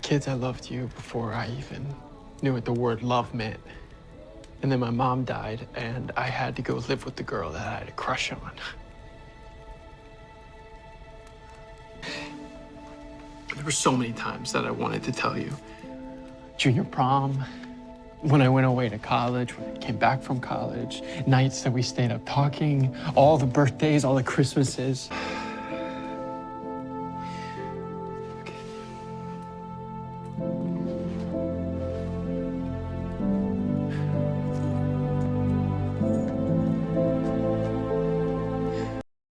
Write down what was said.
kids, I loved you before I even knew what the word love meant. And then my mom died, and I had to go live with the girl that I had a crush on. There were so many times that I wanted to tell you. Junior prom, when I went away to college, when I came back from college, nights that we stayed up talking, all the birthdays, all the Christmases.